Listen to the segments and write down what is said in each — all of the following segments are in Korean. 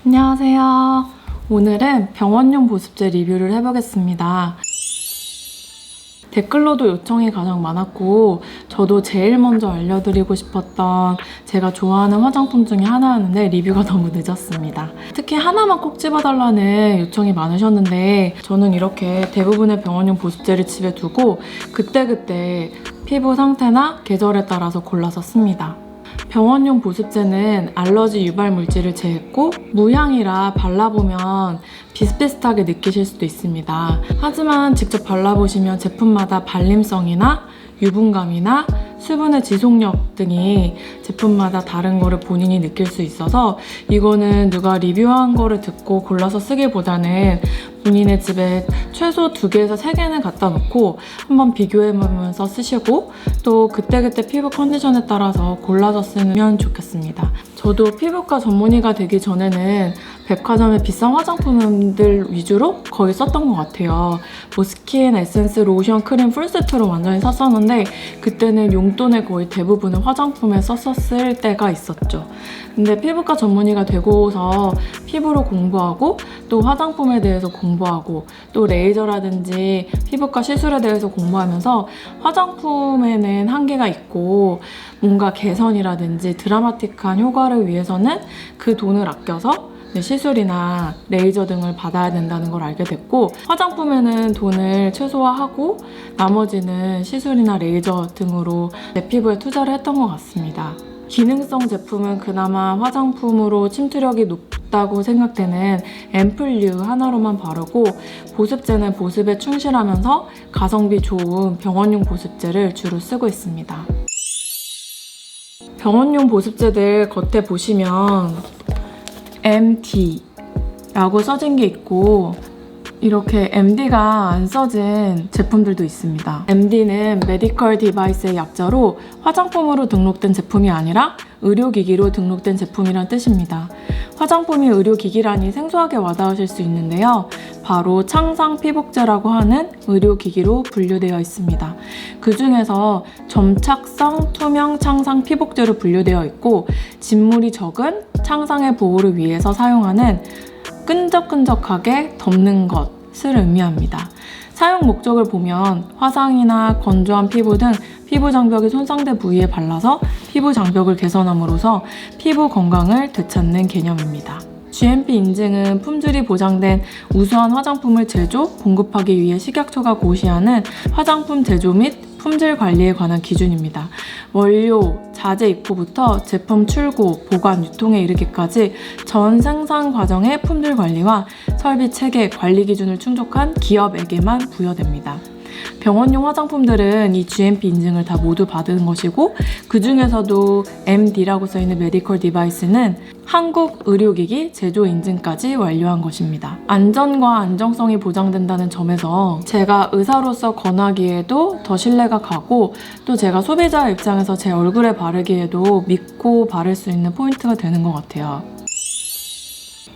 안녕하세요. 오늘은 병원용 보습제 리뷰를 해보겠습니다. 댓글로도 요청이 가장 많았고 저도 제일 먼저 알려드리고 싶었던 제가 좋아하는 화장품 중에 하나였는데 리뷰가 너무 늦었습니다. 특히 하나만 꼭 집어달라는 요청이 많으셨는데 저는 이렇게 대부분의 병원용 보습제를 집에 두고 그때그때 피부 상태나 계절에 따라서 골라서 씁니다. 병원용 보습제는 알러지 유발 물질을 제했고 무향이라 발라보면 비슷비슷하게 느끼실 수도 있습니다. 하지만 직접 발라보시면 제품마다 발림성이나 유분감이나 수분의 지속력 등이 제품마다 다른 거를 본인이 느낄 수 있어서 이거는 누가 리뷰한 거를 듣고 골라서 쓰기보다는 본인의 집에 최소 2개에서 3개는 갖다 놓고 한번 비교해보면서 쓰시고 또 그때그때 피부 컨디션에 따라서 골라서 쓰면 좋겠습니다. 저도 피부과 전문의가 되기 전에는 백화점의 비싼 화장품들 위주로 거의 썼던 것 같아요. 뭐 스킨, 에센스, 로션, 크림 풀세트로 완전히 샀었는데 그때는 용돈의 거의 대부분을 화장품에 썼었을 때가 있었죠. 근데 피부과 전문의가 되고서 피부로 공부하고 또 화장품에 대해서 공부하고 또 레이저라든지 피부과 시술에 대해서 공부하면서 화장품에는 한계가 있고 뭔가 개선이라든지 드라마틱한 효과를 위해서는 그 돈을 아껴서 시술이나 레이저 등을 받아야 된다는 걸 알게 됐고 화장품에는 돈을 최소화하고 나머지는 시술이나 레이저 등으로 내 피부에 투자를 했던 것 같습니다. 기능성 제품은 그나마 화장품으로 침투력이 높다고 생각되는 앰플류 하나로만 바르고 보습제는 보습에 충실하면서 가성비 좋은 병원용 보습제를 주로 쓰고 있습니다. 병원용 보습제들 겉에 보시면 MD라고 써진 게 있고 이렇게 MD가 안 써진 제품들도 있습니다. MD는 메디컬 디바이스의 약자로 화장품으로 등록된 제품이 아니라 의료기기로 등록된 제품이란 뜻입니다. 화장품이 의료기기라니 생소하게 와닿으실 수 있는데요. 바로 창상 피복제라고 하는 의료기기로 분류되어 있습니다. 그 중에서 점착성 투명 창상 피복제로 분류되어 있고 진물이 적은 창상의 보호를 위해서 사용하는 끈적끈적하게 덮는 것을 의미합니다. 사용 목적을 보면 화상이나 건조한 피부 등 피부 장벽이 손상된 부위에 발라서 피부 장벽을 개선함으로써 피부 건강을 되찾는 개념입니다. GMP 인증은 품질이 보장된 우수한 화장품을 제조, 공급하기 위해 식약처가 고시하는 화장품 제조 및 품질 관리에 관한 기준입니다. 원료, 자재 입고부터 제품 출고, 보관, 유통에 이르기까지 전 생산 과정의 품질 관리와 설비 체계, 관리 기준을 충족한 기업에게만 부여됩니다. 병원용 화장품들은 이 GMP 인증을 다 모두 받은 것이고 그 중에서도 MD라고 써있는 메디컬 디바이스는 한국 의료기기 제조 인증까지 완료한 것입니다. 안전과 안정성이 보장된다는 점에서 제가 의사로서 권하기에도 더 신뢰가 가고 또 제가 소비자 입장에서 제 얼굴에 바르기에도 믿고 바를 수 있는 포인트가 되는 것 같아요.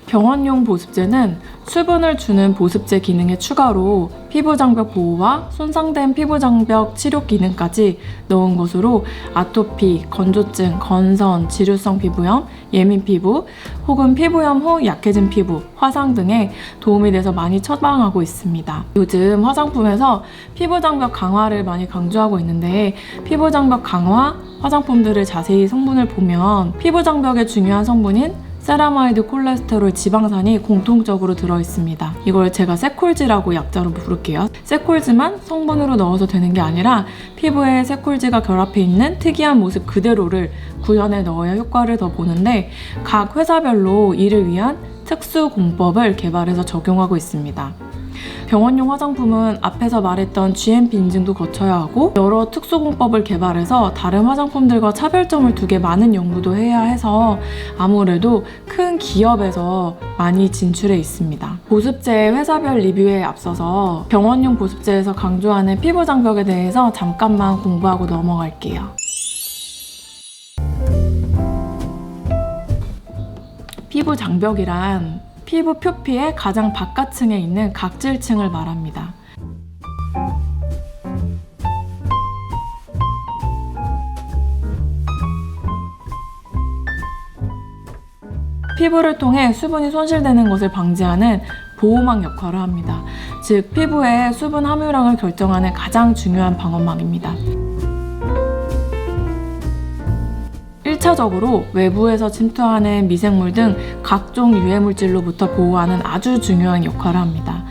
병원용 보습제는 수분을 주는 보습제 기능에 추가로 피부 장벽 보호와 손상된 피부 장벽 치료 기능까지 넣은 것으로 아토피, 건조증, 건선, 지루성 피부염, 예민 피부 혹은 피부염 후 약해진 피부, 화상 등에 도움이 돼서 많이 처방하고 있습니다. 요즘 화장품에서 피부 장벽 강화를 많이 강조하고 있는데 피부 장벽 강화 화장품들을 자세히 성분을 보면 피부 장벽의 중요한 성분인 세라마이드, 콜레스테롤, 지방산이 공통적으로 들어있습니다. 이걸 제가 세콜지라고 약자로 부를게요. 세콜지만 성분으로 넣어서 되는 게 아니라 피부에 세콜지가 결합해 있는 특이한 모습 그대로를 구현해 넣어야 효과를 더 보는데 각 회사별로 이를 위한 특수 공법을 개발해서 적용하고 있습니다. 병원용 화장품은 앞에서 말했던 GMP 인증도 거쳐야 하고 여러 특수공법을 개발해서 다른 화장품들과 차별점을 두게 많은 연구도 해야 해서 아무래도 큰 기업에서 많이 진출해 있습니다. 보습제 회사별 리뷰에 앞서서 병원용 보습제에서 강조하는 피부 장벽에 대해서 잠깐만 공부하고 넘어갈게요. 피부 장벽이란 피부 표피의 가장 바깥층에 있는 각질층을 말합니다. 피부를 통해 수분이 손실되는 것을 방지하는 보호막 역할을 합니다. 즉, 피부의 수분 함유량을 결정하는 가장 중요한 방어막입니다. 1차적으로 외부에서 침투하는 미생물 등 각종 유해물질로부터 보호하는 아주 중요한 역할을 합니다.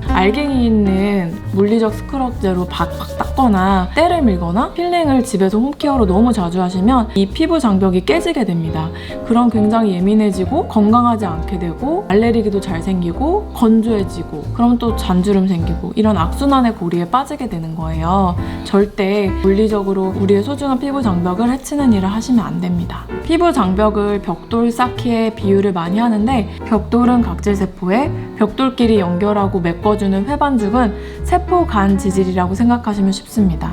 알갱이 있는 물리적 스크럽제로 박박 닦거나 때를 밀거나 필링을 집에서 홈케어로 너무 자주 하시면 이 피부 장벽이 깨지게 됩니다. 그럼 굉장히 예민해지고 건강하지 않게 되고 알레르기도 잘 생기고 건조해지고 그럼 또 잔주름 생기고 이런 악순환의 고리에 빠지게 되는 거예요. 절대 물리적으로 우리의 소중한 피부 장벽을 해치는 일을 하시면 안 됩니다. 피부 장벽을 벽돌 쌓기에 비유를 많이 하는데 벽돌은 각질세포에 벽돌끼리 연결하고 메꿔주는 회반죽은 세포간 지질이라고 생각하시면 쉽습니다.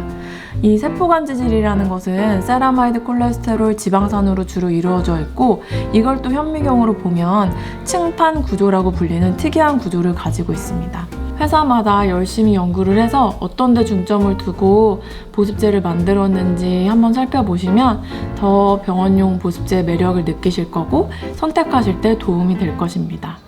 이 세포간 지질이라는 것은 세라마이드 콜레스테롤 지방산으로 주로 이루어져 있고 이걸 또 현미경으로 보면 층판 구조라고 불리는 특이한 구조를 가지고 있습니다. 회사마다 열심히 연구를 해서 어떤 데 중점을 두고 보습제를 만들었는지 한번 살펴보시면 더 병원용 보습제의 매력을 느끼실 거고 선택하실 때 도움이 될 것입니다.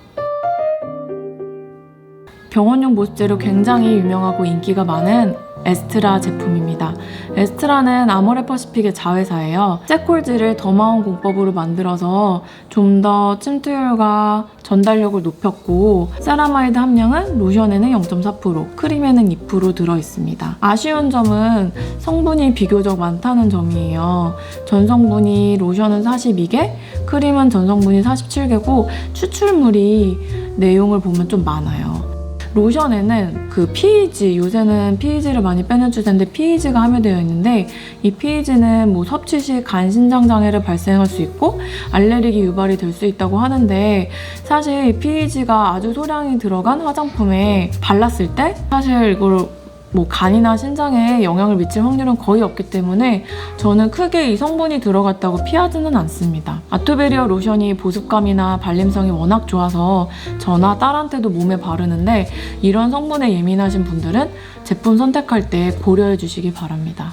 병원용 보습제로 굉장히 유명하고 인기가 많은 에스트라 제품입니다. 에스트라는 아모레퍼시픽의 자회사예요. 째콜질을 더마운 공법으로 만들어서 좀 더 침투율과 전달력을 높였고 세라마이드 함량은 로션에는 0.4%, 크림에는 2% 들어있습니다. 아쉬운 점은 성분이 비교적 많다는 점이에요. 전성분이 로션은 42개, 크림은 전성분이 47개고 추출물이 내용을 보면 좀 많아요. 로션에는 그 PEG, 요새는 PEG를 많이 빼는 추세인데 PEG가 함유되어 있는데 이 PEG는 뭐 섭취 시 간신장 장애를 발생할 수 있고 알레르기 유발이 될 수 있다고 하는데 사실 이 PEG가 아주 소량이 들어간 화장품에 발랐을 때 사실 이걸 뭐 간이나 신장에 영향을 미칠 확률은 거의 없기 때문에 저는 크게 이 성분이 들어갔다고 피하지는 않습니다. 아토베리어 로션이 보습감이나 발림성이 워낙 좋아서 저나 딸한테도 몸에 바르는데 이런 성분에 예민하신 분들은 제품 선택할 때 고려해 주시기 바랍니다.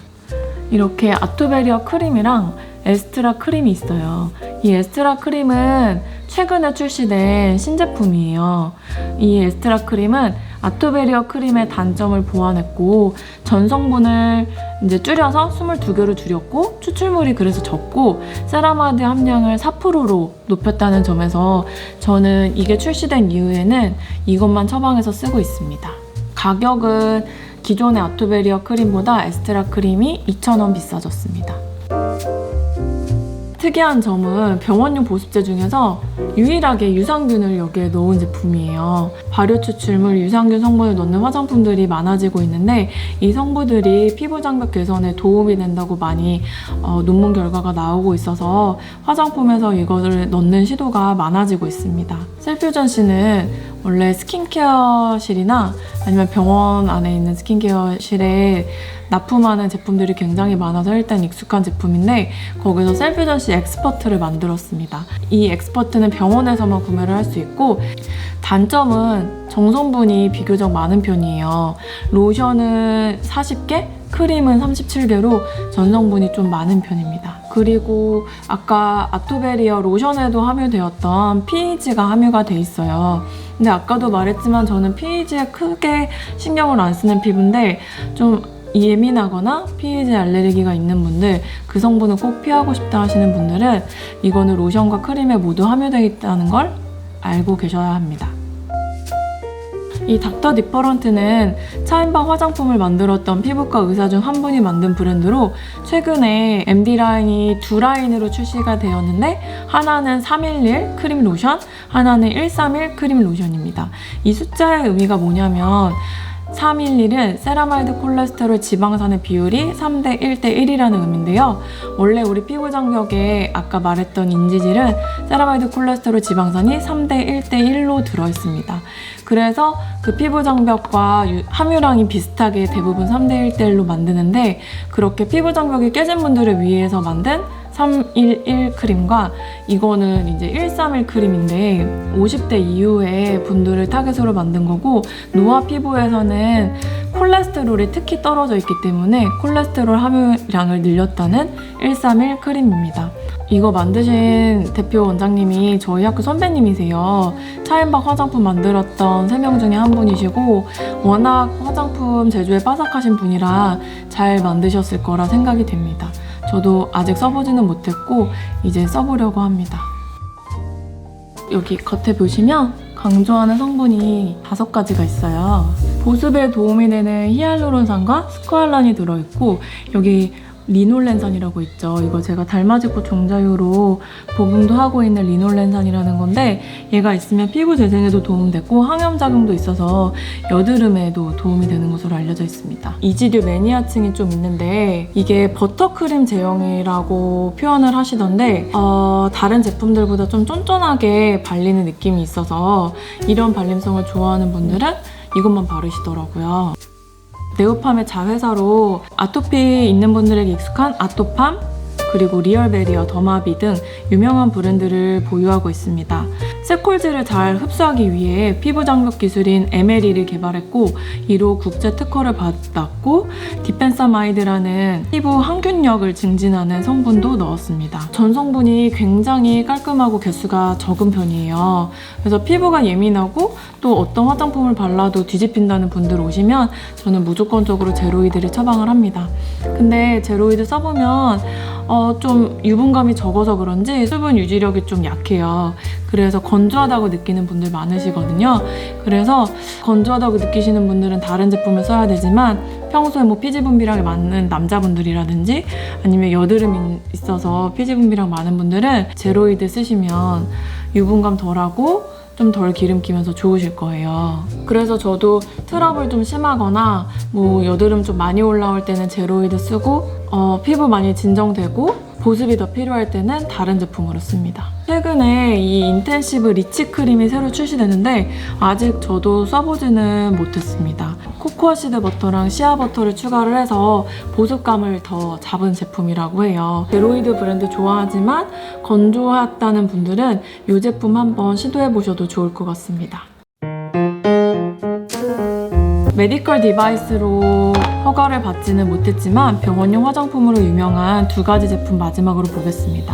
이렇게 아토베리어 크림이랑 에스트라 크림이 있어요. 이 에스트라 크림은 최근에 출시된 신제품이에요. 이 에스트라 크림은 아토베리어 크림의 단점을 보완했고 전성분을 이제 줄여서 22개로 줄였고 추출물이 그래서 적고 세라마이드 함량을 4%로 높였다는 점에서 저는 이게 출시된 이후에는 이것만 처방해서 쓰고 있습니다. 가격은 기존의 아토베리어 크림보다 에스트라 크림이 2,000원 비싸졌습니다. 특이한 점은 병원용 보습제 중에서 유일하게 유산균을 여기에 넣은 제품이에요. 발효 추출물, 유산균 성분을 넣는 화장품들이 많아지고 있는데 이 성분들이 피부 장벽 개선에 도움이 된다고 많이 논문 결과가 나오고 있어서 화장품에서 이거를 넣는 시도가 많아지고 있습니다. 셀퓨전씨는 원래 스킨케어실이나 아니면 병원 안에 있는 스킨케어실에 납품하는 제품들이 굉장히 많아서 일단 익숙한 제품인데 거기서 셀퓨전씨 엑스퍼트를 만들었습니다. 이 엑스퍼트는 병원에서만 구매를 할 수 있고 단점은 정성분이 비교적 많은 편이에요. 로션은 40개, 크림은 37개로 전성분이 좀 많은 편입니다. 그리고 아까 아토베리어 로션에도 함유되었던 PEG가 함유가 돼 있어요. 근데 아까도 말했지만 저는 PEG에 크게 신경을 안 쓰는 피부인데 좀 예민하거나 PEG 알레르기가 있는 분들, 그 성분을 꼭 피하고 싶다 하시는 분들은 이거는 로션과 크림에 모두 함유되어 있다는 걸 알고 계셔야 합니다. 이 닥터 디퍼런트는 차인박 화장품을 만들었던 피부과 의사 중 한 분이 만든 브랜드로 최근에 MD라인이 두 라인으로 출시가 되었는데 하나는 311 크림 로션, 하나는 131 크림 로션입니다. 이 숫자의 의미가 뭐냐면 311은 세라마이드 콜레스테롤 지방산의 비율이 3대 1대 1이라는 의미인데요. 원래 우리 피부 장벽에 아까 말했던 인지질은 세라마이드 콜레스테롤 지방산이 3대 1대 1로 들어있습니다. 그래서 그 피부 장벽과 함유량이 비슷하게 대부분 3대 1대 1로 만드는데 그렇게 피부 장벽이 깨진 분들을 위해서 만든 311 크림과 이거는 이제 131 크림인데 50대 이후의 분들을 타겟으로 만든 거고 노화 피부에서는 콜레스테롤이 특히 떨어져 있기 때문에 콜레스테롤 함유량을 늘렸다는 131 크림입니다. 이거 만드신 대표 원장님이 저희 학교 선배님이세요. 차인박 화장품 만들었던 3명 중에 한 분이시고 워낙 화장품 제조에 빠삭하신 분이라 잘 만드셨을 거라 생각이 됩니다. 저도 아직 써보지는 못했고 이제 써보려고 합니다. 여기 겉에 보시면 강조하는 성분이 5가지가 있어요. 보습에 도움이 되는 히알루론산과 스쿠알란이 들어있고 여기 리놀렌산이라고 있죠. 이거 제가 달맞이꽃 종자유로 복용도 하고 있는 리놀렌산이라는 건데 얘가 있으면 피부 재생에도 도움되고 항염작용도 있어서 여드름에도 도움이 되는 것으로 알려져 있습니다. 이지듀 매니아층이 좀 있는데 이게 버터크림 제형이라고 표현을 하시던데 다른 제품들보다 좀 쫀쫀하게 발리는 느낌이 있어서 이런 발림성을 좋아하는 분들은 이것만 바르시더라고요. 네오팜의 자회사로 아토피 있는 분들에게 익숙한 아토팜, 그리고 리얼베리어, 더마비 등 유명한 브랜드를 보유하고 있습니다. 쇠콜즈를 잘 흡수하기 위해 피부 장벽 기술인 MLE를 개발했고 이로 국제 특허를 받았고 디펜사마이드라는 피부 항균력을 증진하는 성분도 넣었습니다. 전 성분이 굉장히 깔끔하고 개수가 적은 편이에요. 그래서 피부가 예민하고 또 어떤 화장품을 발라도 뒤집힌다는 분들 오시면 저는 무조건적으로 제로이드를 처방을 합니다. 근데 제로이드 써보면 좀 유분감이 적어서 그런지 수분 유지력이 좀 약해요. 그래서 건조하다고 느끼는 분들 많으시거든요. 그래서 건조하다고 느끼시는 분들은 다른 제품을 써야 되지만 평소에 뭐 피지 분비량이 많은 남자분들이라든지 아니면 여드름이 있어서 피지 분비량 많은 분들은 제로이드 쓰시면 유분감 덜하고 좀 덜 기름 끼면서 좋으실 거예요. 그래서 저도 트러블 좀 심하거나 뭐 여드름 좀 많이 올라올 때는 제로이드 쓰고 피부 많이 진정되고 보습이 더 필요할 때는 다른 제품으로 씁니다. 최근에 이 인텐시브 리치 크림이 새로 출시되는데 아직 저도 써보지는 못했습니다. 코코아시드 버터랑 시아버터를 추가를 해서 보습감을 더 잡은 제품이라고 해요. 제로이드 브랜드 좋아하지만 건조했다는 분들은 이 제품 한번 시도해보셔도 좋을 것 같습니다. 메디컬 디바이스로 허가를 받지는 못했지만 병원용 화장품으로 유명한 2가지 제품 마지막으로 보겠습니다.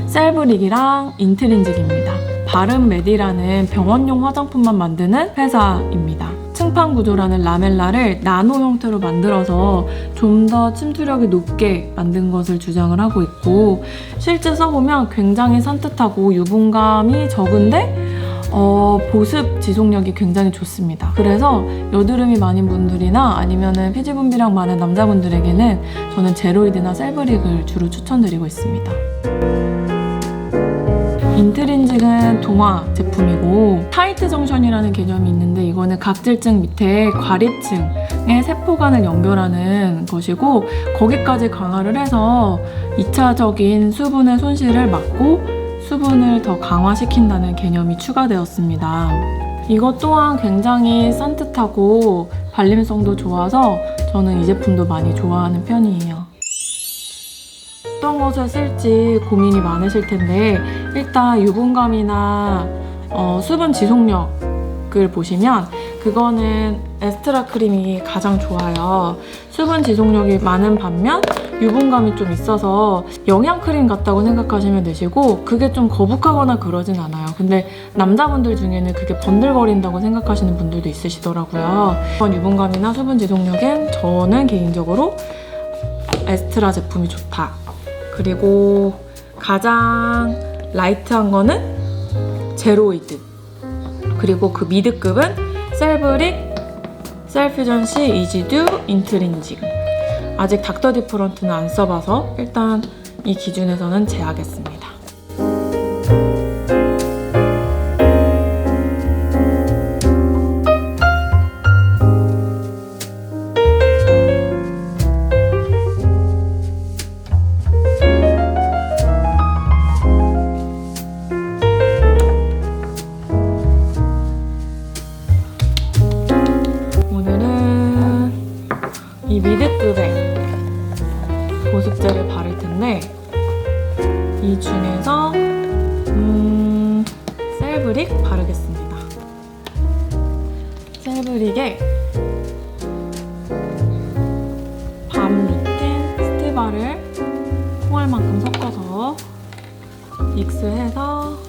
셀브릭이랑 인트린직입니다. 바름메디라는 병원용 화장품만 만드는 회사입니다. 층판 구조라는 라멜라를 나노 형태로 만들어서 좀 더 침투력이 높게 만든 것을 주장을 하고 있고 실제 써보면 굉장히 산뜻하고 유분감이 적은데 보습 지속력이 굉장히 좋습니다. 그래서 여드름이 많은 분들이나 아니면은 피지 분비량 많은 남자분들에게는 저는 제로이드나 셀브릭을 주로 추천드리고 있습니다. 인트린직은 동화 제품이고 타이트 정션이라는 개념이 있는데 이거는 각질층 밑에 과립층의 세포관을 연결하는 것이고 거기까지 강화를 해서 2차적인 수분의 손실을 막고 수분을 더 강화시킨다는 개념이 추가되었습니다. 이것 또한 굉장히 산뜻하고 발림성도 좋아서 저는 이 제품도 많이 좋아하는 편이에요. 어떤 것을 쓸지 고민이 많으실 텐데 일단 유분감이나 수분 지속력을 보시면 그거는 에스트라 크림이 가장 좋아요. 수분 지속력이 많은 반면 유분감이 좀 있어서 영양크림 같다고 생각하시면 되시고 그게 좀 거북하거나 그러진 않아요. 근데 남자분들 중에는 그게 번들거린다고 생각하시는 분들도 있으시더라고요. 유분감이나 수분 지속력엔 저는 개인적으로 에스트라 제품이 좋다. 그리고 가장 라이트한 거는 제로이드. 그리고 그 미드급은 셀브릭, 셀퓨전시, 이지듀, 인트린직. 아직 닥터 디퍼런트는 안 써봐서 일단 이 기준에서는 제하겠습니다. 이 미드급의 보습제를 바를 텐데 이 중에서 셀브릭 바르겠습니다. 셀브릭에 밤 루틴 스티바를 콩알만큼 섞어서 믹스해서